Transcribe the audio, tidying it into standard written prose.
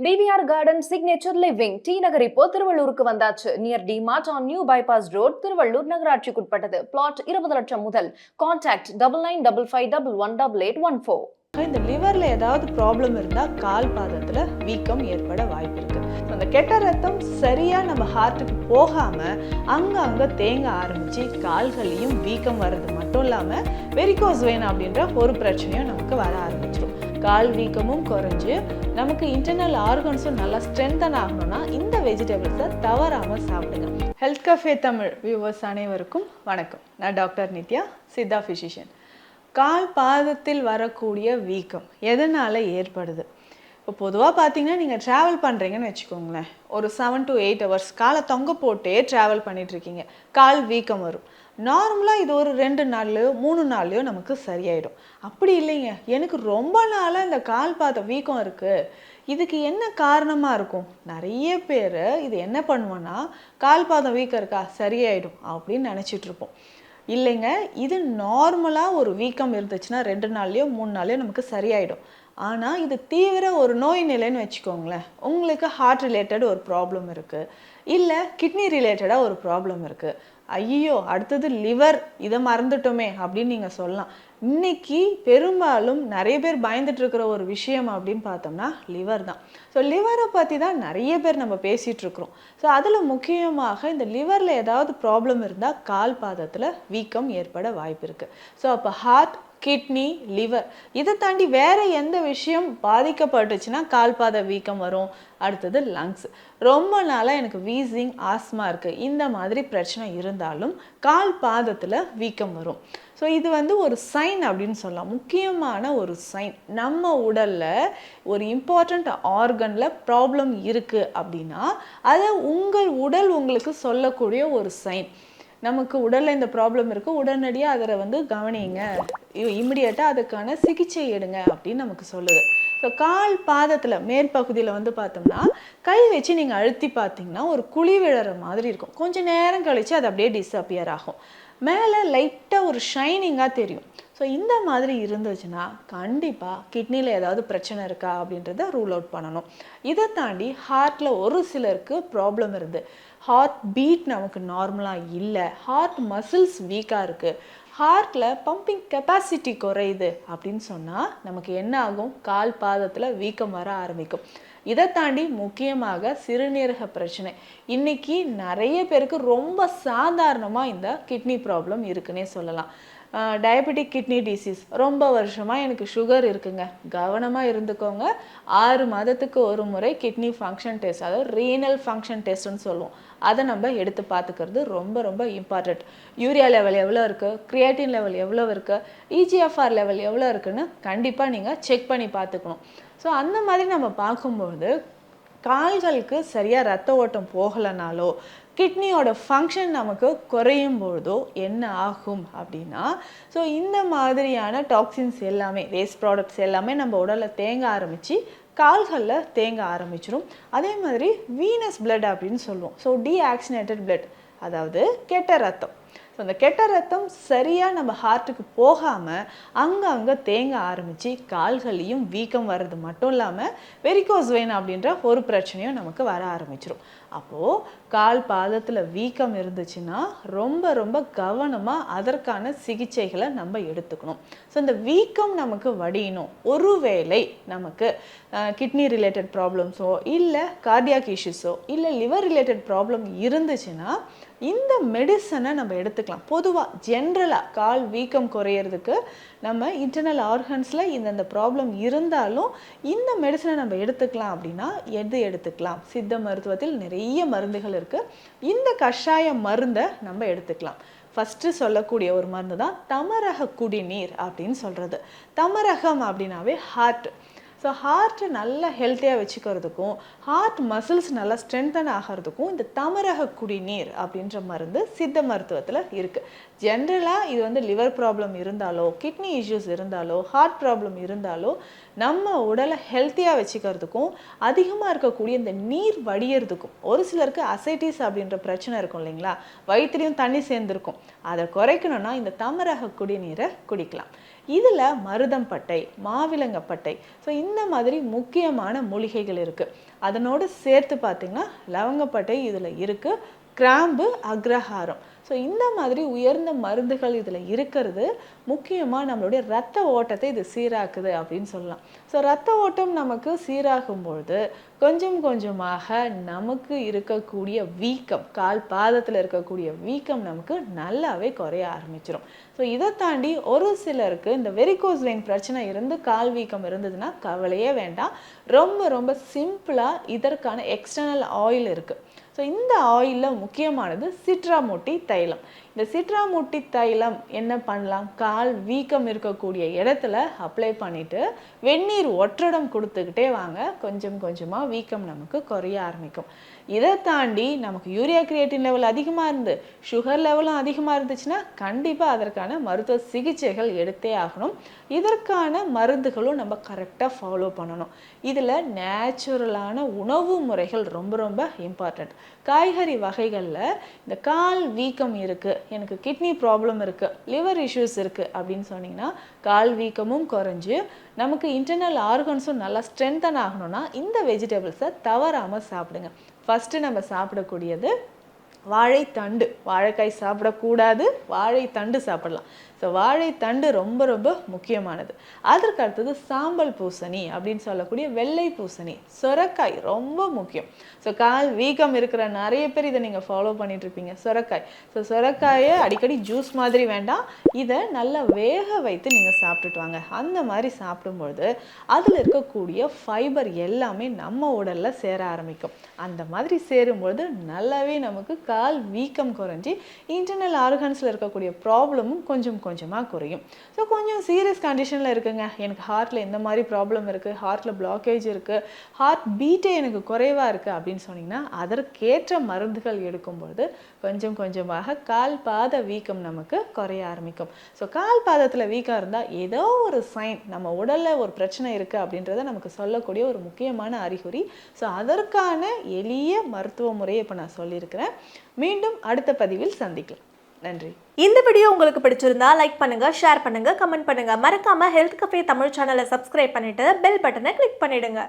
DVR garden signature living T Nagar இப்போ திருவள்ளூருக்கு வந்தாச்சு. Near D mart on new bypass road, Tiruvallur நகராட்சிக்குட்பட்டது. பிளாட் 20 லட்சம் முதல். கான்டாக்ட் 9955518814. இந்த லிவர்ல ஏதாவது ப்ராப்ளம் இருந்தால் கால் பாதத்தில் வீக்கம் ஏற்பட வாய்ப்பு இருக்கு. அந்த கெட்ட ரத்தம் சரியா நம்ம ஹார்ட்டுக்கு போகாம அங்கே தேங்க ஆரம்பிச்சு கால்களையும் வீக்கம் வர்றது மட்டும் இல்லாம வெரிகோஸ் வெயின் அப்படின்ற ஒரு பிரச்சனையும் நமக்கு வர ஆரம்பிச்சிடும். கால் வீக்கமும் குறைஞ்சு நமக்கு இன்டர்னல் ஆர்கன்ஸும் நல்லா ஸ்ட்ரென்தன் ஆகணும்னா இந்த வெஜிடபிள்ஸை தவறாம சாப்பிடுங்க. ஹெல்த் கஃபே தமிழ் வியூவர்ஸ் அனைவருக்கும் வணக்கம். நான் டாக்டர் நித்யா, சித்தா ஃபிசிஷியன். கால் பாதத்தில் வரக்கூடிய வீக்கம் எதனால் ஏற்படுது? இப்போ பொதுவாக பார்த்தீங்கன்னா நீங்கள் ட்ராவல் பண்ணுறீங்கன்னு வச்சுக்கோங்களேன். ஒரு 7 to 8 hours காலை தொங்க போட்டே ட்ராவல் பண்ணிகிட்ருக்கீங்க, கால் வீக்கம் வரும். நார்மலாக இது ஒரு 2 நாள்லையோ 3 நாள்லையோ நமக்கு சரியாயிடும். அப்படி இல்லைங்க, எனக்கு ரொம்ப நாளாக இந்த கால் பாத வீக்கம் இருக்குது, இதுக்கு என்ன காரணமாக இருக்கும்? நிறைய பேர் இது என்ன பண்ணுவோன்னா, கால் பாதம் வீக்கம் இருக்கா சரியாயிடும் அப்படின்னு நினச்சிட்ருப்போம். இல்லைங்க, இது நார்மலாக ஒரு வீக்கம் இருந்துச்சுன்னா 2 நாள்லையோ 3 நாள்லையோ நமக்கு சரியாயிடும். ஆனால் இது தீவிர ஒரு நோய் நிலைன்னு வச்சுக்கோங்களேன். உங்களுக்கு ஹார்ட் ரிலேட்டட் ஒரு ப்ராப்ளம் இருக்குது, இல்லை கிட்னி ரிலேட்டடாக ஒரு ப்ராப்ளம் இருக்குது, ஐயோ அடுத்தது லிவர், இதை மறந்துட்டோமே அப்படின்னு நீங்கள் சொல்லலாம். இன்னைக்கு பெரும்பாலும் நிறைய பேர் பயந்துட்டு இருக்கிற ஒரு விஷயம் அப்படின்னு பார்த்தோம்னா லிவர் தான். ஸோ லிவரை பற்றி தான் நிறைய பேர் நம்ம பேசிகிட்டு இருக்கிறோம். ஸோ அதில் முக்கியமாக இந்த லிவரில் ஏதாவது ப்ராப்ளம் இருந்தால் கால் பாதத்தில் வீக்கம் ஏற்பட வாய்ப்பு இருக்குது. ஸோ அப்போ ஹார்ட், கிட்னி, லிவர் இதை தாண்டி வேறு எந்த விஷயம் பாதிக்கப்பட்டுச்சுன்னா கால் பாத வீக்கம் வரும். அடுத்தது லங்ஸ். ரொம்ப நாளாக எனக்கு வீசிங், ஆஸ்மா இருக்குது, இந்த மாதிரி பிரச்சனை இருந்தாலும் கால் பாதத்தில் வீக்கம் வரும். ஸோ இது ஒரு சைன் அப்படின்னு சொல்லலாம், முக்கியமான ஒரு சைன். நம்ம உடலில் ஒரு இம்பார்ட்டண்ட் ஆர்கனில் ப்ராப்ளம் இருக்குது அப்படின்னா அதை உங்கள் உடல் உங்களுக்கு சொல்லக்கூடிய ஒரு சைன். நமக்கு உடலில் இந்த ப்ராப்ளம் இருக்குது, உடனடியாக அதை கவனிங்க, இம்மிடியட்டாக அதுக்கான சிகிச்சை எடுங்க அப்படின்னு நமக்கு சொல்லுது. ஸோ கால் பாதத்தில் மேற்பகுதியில் பார்த்தோம்னா கை வச்சு நீங்கள் அழுத்தி பார்த்தீங்கன்னா ஒரு குழி விழற மாதிரி இருக்கும். கொஞ்சம் நேரம் கழித்து அது அப்படியே டிஸப்பியர் ஆகும். மேலே லைட்டாக ஒரு ஷைனிங்காக தெரியும். ஸோ இந்த மாதிரி இருந்துச்சுன்னா கண்டிப்பாக கிட்னியில் ஏதாவது பிரச்சனை இருக்கா அப்படின்றத ரூல் அவுட் பண்ணணும். இதை தாண்டி ஹார்ட்டில் ஒரு சிலருக்கு ப்ராப்ளம் இருக்குது, ஹார்ட் பீட் நமக்கு நார்மலாக இல்லை, ஹார்ட் மசில்ஸ் வீக்காக இருக்குது, ஹார்ட்டில் பம்பிங் கெப்பாசிட்டி குறையுது அப்படின்னு சொன்னால் நமக்கு என்ன ஆகும்? கால் பாதத்தில் வீக்கம் வர ஆரம்பிக்கும். இதை தாண்டி முக்கியமாக சிறுநீரக பிரச்சனை இன்னைக்கு நிறைய பேருக்கு ரொம்ப சாதாரணமாக இந்த கிட்னி ப்ராப்ளம் இருக்குன்னே சொல்லலாம். டயபெட்டிக் கிட்னி டிசீஸ், ரொம்ப வருஷமாக எனக்கு சுகர் இருக்குங்க, கவனமாக இருந்துக்கோங்க. 6 மாதத்துக்கு ஒரு முறை கிட்னி ஃபங்க்ஷன் டெஸ்ட், அதாவது ரீனல் ஃபங்க்ஷன் டெஸ்ட்னு சொல்லுவோம், அதை நம்ம எடுத்து பார்த்துக்கிறது ரொம்ப ரொம்ப இம்பார்ட்டண்ட். யூரியா லெவல் எவ்வளோ இருக்குது, கிரியாட்டின் லெவல் எவ்வளோ இருக்குது, இஜிஎஃப்ஆர் லெவல் எவ்வளோ இருக்குன்னு கண்டிப்பாக நீங்கள் செக் பண்ணி பார்த்துக்கணும். ஸோ அந்த மாதிரி நம்ம பார்க்கும்போது கால்களுக்கு சரியாக ரத்த ஓட்டம் போகலைனாலோ கிட்னியோட ஃபங்க்ஷன் நமக்கு குறையும் பொழுதோ என்ன ஆகும் அப்படின்னா, ஸோ இந்த மாதிரியான டாக்ஸின்ஸ் எல்லாமே, வேஸ்ட் ப்ராடக்ட்ஸ் எல்லாமே நம்ம உடலில் தேங்க ஆரம்பித்து கால்களில் தேங்க ஆரம்பிச்சிடும். அதே மாதிரி வீனஸ் பிளட் அப்படின்னு சொல்லுவோம். ஸோ டீஆக்சினேட்டட் பிளட், அதாவது கெட்ட ரத்தம். ஸோ அந்த கெட்ட ரத்தம் சரியாக நம்ம ஹார்ட்டுக்கு போகாமல் அங்கே தேங்க ஆரம்பித்து கால்களையும் வீக்கம் வர்றது மட்டும் இல்லாமல் வெரிகோஸ் வெயின் அப்படின்ற ஒரு பிரச்சனையும் நமக்கு வர ஆரம்பிச்சிடும். அப்போது கால் பாதத்தில் வீக்கம் இருந்துச்சுன்னா ரொம்ப ரொம்ப கவனமாக அதற்கான சிகிச்சைகளை நம்ம எடுத்துக்கணும். ஸோ இந்த வீக்கம் நமக்கு வடியணும். ஒருவேளை நமக்கு கிட்னி ரிலேட்டட் ப்ராப்ளம்ஸோ இல்லை கார்டியாக் இஷ்யூஸோ இல்லை லிவர் ரிலேட்டட் ப்ராப்ளம் இருந்துச்சுன்னா இந்த மெடிசனை நம்ம எடுத்துக்கலாம். பொதுவாக ஜென்ரலாக கால் வீக்கம் குறையிறதுக்கு நம்ம இன்டர்னல் ஆர்கன்ஸில் இந்த ப்ராப்ளம் இருந்தாலும் இந்த மெடிசனை நம்ம எடுத்துக்கலாம். அப்படின்னா எது எடுத்துக்கலாம்? சித்த மருத்துவத்தில் நிறைய மருந்துகள் இருக்குது. இந்த கஷாய மருந்தை நம்ம எடுத்துக்கலாம். ஃபஸ்ட்டு சொல்லக்கூடிய ஒரு மருந்து தான் தமரக குடிநீர் அப்படின்னு சொல்கிறது. தமரகம் அப்படின்னாவே ஹார்ட். ஸோ ஹார்ட்டை நல்லா ஹெல்த்தியாக வச்சுக்கிறதுக்கும் ஹார்ட் மசில்ஸ் நல்லா ஸ்ட்ரென்தன் ஆகிறதுக்கும் இந்த தமரக குடிநீர் அப்படின்ற மருந்து சித்த மருத்துவத்தில் இருக்குது. ஜென்ரலாக இது லிவர் ப்ராப்ளம் இருந்தாலோ கிட்னி இஷ்யூஸ் இருந்தாலோ ஹார்ட் ப்ராப்ளம் இருந்தாலோ நம்ம உடலை ஹெல்த்தியாக வச்சுக்கிறதுக்கும் அதிகமாக இருக்கக்கூடிய இந்த நீர் வடிகிறதுக்கும், ஒரு சிலருக்கு அசைட்டிஸ் அப்படின்ற பிரச்சனை இருக்கும் இல்லைங்களா, வயிற்றுலையும் தண்ணி சேர்ந்துருக்கும், அதை குறைக்கணும்னா இந்த தமரக குடிநீரை குடிக்கலாம். இதில் மருதம்பட்டை, மாவிலங்கப்பட்டை, ஸோ இந்த மாதிரி முக்கியமான மூலிகைகள் இருக்குது. அதனோடு சேர்த்து பார்த்திங்கன்னா லவங்கப்பட்டை இதில் இருக்குது, கிராம்பு, அக்ரஹாரம். ஸோ இந்த மாதிரி உயர்ந்த மருந்துகள் இதில் இருக்கிறது முக்கியமாக நம்மளுடைய இரத்த ஓட்டத்தை இது சீராக்குது அப்படின்னு சொல்லலாம். ஸோ இரத்த ஓட்டம் நமக்கு சீராகும் பொழுது கொஞ்சம் கொஞ்சமாக நமக்கு இருக்கக்கூடிய வீக்கம், கால் பாதத்தில் இருக்கக்கூடிய வீக்கம் நமக்கு நல்லாவே குறைய ஆரம்பிச்சிடும். ஸோ இதை தாண்டி ஒரு சிலருக்கு இந்த வெரிகோஸ் வெயின் பிரச்சனை இருந்து கால் வீக்கம் இருந்ததுன்னா கவலையே வேண்டாம். ரொம்ப ரொம்ப சிம்பிளாக இதற்கான எக்ஸ்டர்னல் ஆயில் இருக்குது. ஸோ இந்த ஆயிலில் முக்கியமானது சிட்ராமூட்டி தைலம். இந்த சிட்ராமூட்டி தைலம் என்ன பண்ணலாம், கால் வீக்கம் இருக்கக்கூடிய இடத்துல அப்ளை பண்ணிவிட்டு வெந்நீர் ஒற்றடம் கொடுத்துக்கிட்டே வாங்க, கொஞ்சம் கொஞ்சமாக வீக்கம் நமக்கு குறைய ஆரம்பிக்கும். இதை தாண்டி நமக்கு யூரியா கிரியேட்டின் லெவல் அதிகமாக இருந்து சுகர் லெவலும் அதிகமாக இருந்துச்சுன்னா கண்டிப்பாக அதற்கான மருத்துவ சிகிச்சைகள் எடுத்தே ஆகணும். இதற்கான மருந்துகளும் நம்ம கரெக்டாக ஃபாலோ பண்ணணும். இதில் நேச்சுரலான உணவு முறைகள் ரொம்ப ரொம்ப இம்பார்ட்டண்ட். காய்கறி வகைகளில் இந்த கால் வீக்கம் இருக்குது, எனக்கு கிட்னி ப்ராப்ளம் இருக்குது, லிவர் இஷ்யூஸ் இருக்குது அப்படின்னு சொன்னிங்கன்னா கால் வீக்கமும் குறைஞ்சு நமக்கு இன்டர்னல் ஆர்கன்ஸும் நல்லா ஸ்ட்ரென்தன் ஆகணும்னா இந்த வெஜிடபிள்ஸை தவறாமல் சாப்பிடுங்க. ஃபஸ்ட்டு நம்ம சாப்பிடக்கூடியது வாழைத்தண்டு. வாழைக்காய் சாப்பிடக்கூடாது, வாழைத்தண்டு சாப்பிடலாம். ஸோ வாழைத்தண்டு ரொம்ப ரொம்ப முக்கியமானது. அதற்கு அடுத்தது சாம்பல் பூசணி அப்படின்னு சொல்லக்கூடிய வெள்ளை பூசணி, சொரக்காய் ரொம்ப முக்கியம். ஸோ கால் வீக்கம் இருக்கிற நிறைய பேர் இதை நீங்கள் ஃபாலோ பண்ணிட்டு இருப்பீங்க, சொரக்காய். ஸோ சொரக்காயை அடிக்கடி ஜூஸ் மாதிரி வேண்டாம், இதை நல்லா வேக வைத்து நீங்கள் சாப்பிட்டுட்டு வாங்க. அந்த மாதிரி சாப்பிடும்பொழுது அதில் இருக்கக்கூடிய ஃபைபர் எல்லாமே நம்ம உடலில் சேர ஆரம்பிக்கும். அந்த மாதிரி சேரும்பொழுது நல்லாவே நமக்கு கால் வீக்கம் குறைஞ்சி இன்டர்னல் ஆர்கன்ஸில் இருக்கக்கூடிய ப்ராப்ளமும் கொஞ்சம் கொஞ்சமாக குறையும். ஸோ கொஞ்சம் சீரியஸ் கண்டிஷனில் இருக்குங்க, எனக்கு ஹார்ட்டில் இந்த மாதிரி ப்ராப்ளம் இருக்குது, ஹார்ட்டில் பிளாக்கேஜ் இருக்குது, ஹார்ட் பீட்டே எனக்கு குறைவாக இருக்குது அப்படின்னு சொன்னிங்கன்னா அதற்கேற்ற மருந்துகள் எடுக்கும்பொழுது கொஞ்சம் கொஞ்சமாக கால் பாத வீக்கம் நமக்கு குறைய ஆரம்பிக்கும். ஸோ கால் பாதத்தில் வீக்கம் இருந்தால் ஏதோ ஒரு சைன் நம்ம உடலில் ஒரு பிரச்சனை இருக்குது அப்படின்றத நமக்கு சொல்லக்கூடிய ஒரு முக்கியமான அறிகுறி. ஸோ அதற்கான எளிய மருத்துவ முறையை இப்போ நான் சொல்லியிருக்கிறேன். மீண்டும் அடுத்த பதிவில் சந்திக்கலாம். நன்றி. இந்த வீடியோ உங்களுக்கு பிடிச்சிருந்தா லைக் பண்ணுங்க, ஷேர் பண்ணுங்க, கமெண்ட் பண்ணுங்க. மறக்காம ஹெல்த் கஃபே தமிழ் சேனலை சப்ஸ்கிரைப் பண்ணிட்டு பெல் பட்டனை கிளிக் பண்ணிடுங்க.